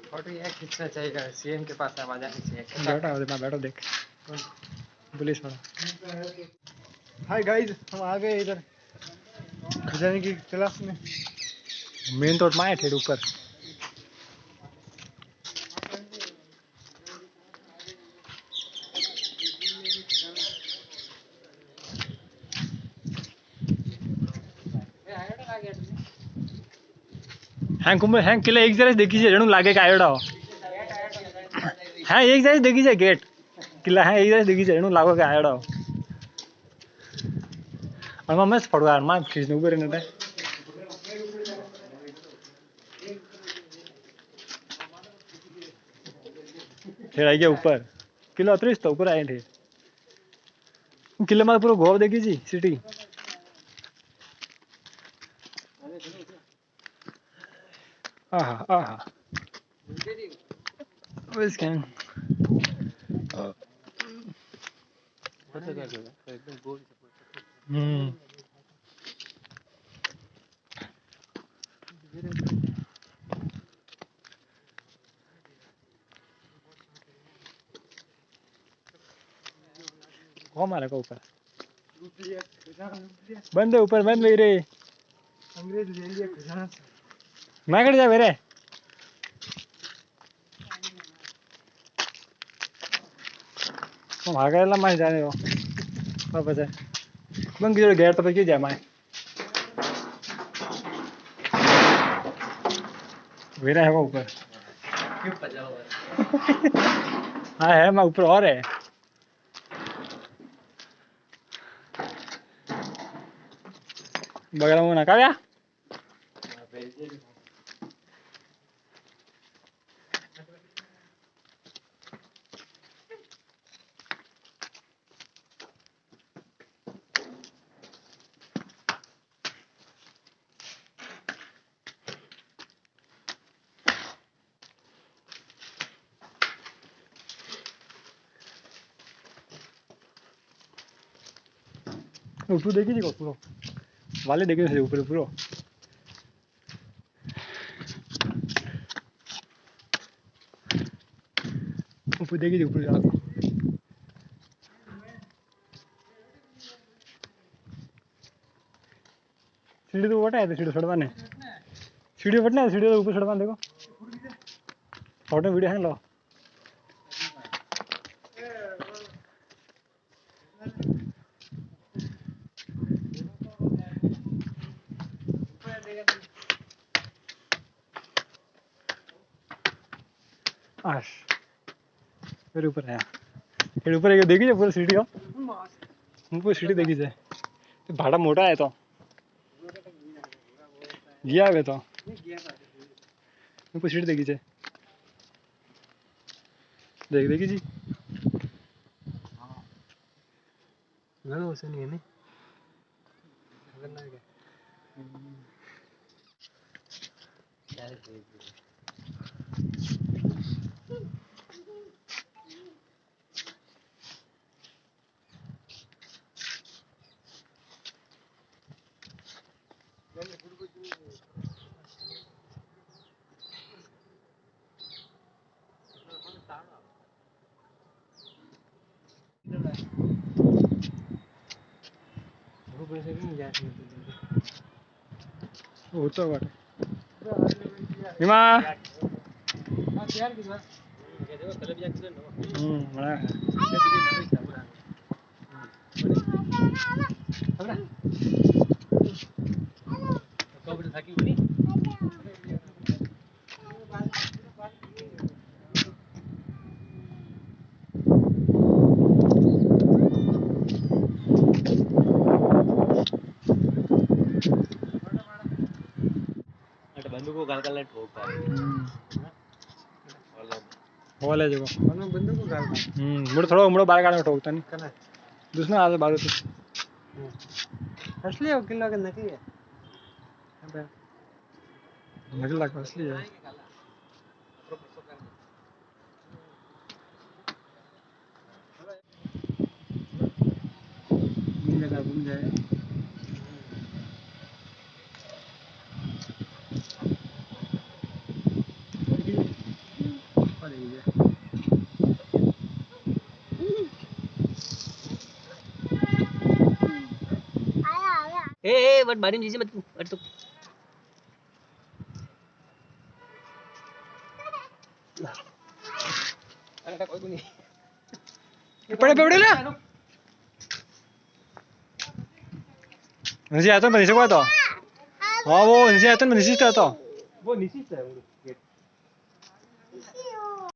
Photo ये खींचना चाहिए, सीएम के पास आवाज आनी चाहिए। बैठो देख पुलिस वाला। हाय गाइस, हम आ गए इधर खजाने की क्लास में। मेन तो माए थे ऊपर। हाँ किला एक जरा देखी છે જણું લાગે કે આયોડા હા એક જરા देखी છે गेट किला हाँ एक जरा देखी છે જણું લાગે કે આયોડા और मैं मस्त पड़वा मां खींचने ऊपर ने था फिर आई गया ऊपर किला उतरिस तो ऊपर आए थे किले में पूरा गोवा देखी जी सिटी आहा आहा बस क्या कौन मारा का ऊपर बंद है ऊपर बंद मेरे अंग्रेज ले लिया खजाना मैं कट जा मेरे भागेला मैं जाने हो वापस है बंद की गैर तो पे क्यों जाए मैं मेरा है वो ऊपर क्यों पजाओ हाँ है मैं ऊपर और है बगल में ना क्या ऊपर देखी जी पूरा वाले देखे थे ऊपर पूरा ऊपर देखी थी ऊपर जाकर सीढ़ी तो बटा है तो सीढ़ी सड़वाने सीढ़ी बटना है सीढ़ी तो ऊपर सड़वाने देखो फोटो वीडियो है लो आश फिर ऊपर है फिर ऊपर एक देखी पूरा सीढ़ी हो ऊपर सीढ़ी देखी जाए भाड़ा मोटा है तो गया है तो ऊपर सीढ़ी देखी जाए देख देखी जी घणो वसे नहीं है नहीं वो तो बात निमा बड़ा है बंदूक गाल गाल ठोकता है हॉल है देखो मनो बंदूक गाल मुड़ थोड़ा उमड़ो बाहर काढ़ने ठोकता नहीं कना दूसरा आगे बाहर तो असली हो किलो के नकली है अबे नकल लगा असली है घूम जाए apa lagi dia? बट बारी नीचे मत अट तो Ada kau ini. पड़े ले नसी आता बनी से को आता हाँ वो नसी आता बनी से आता Wo ni sih saya urut.